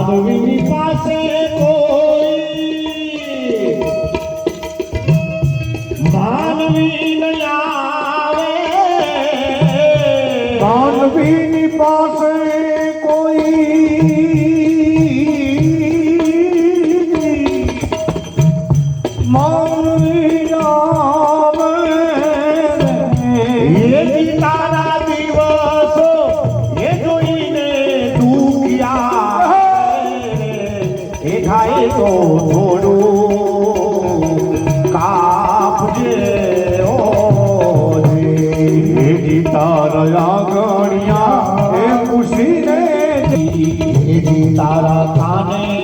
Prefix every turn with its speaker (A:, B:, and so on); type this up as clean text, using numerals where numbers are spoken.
A: માનવીની પાસે કોઈ માનવી ન આવે
B: માનવીની પાસે કોઈ માનવી ન આવે
A: એ તારા દિવસો એ જોઈને દુખિયા એ થાય તો થોડું કાપજે ઓ
B: તારા ગણ્યા એ ખુશીને
A: તારા કાને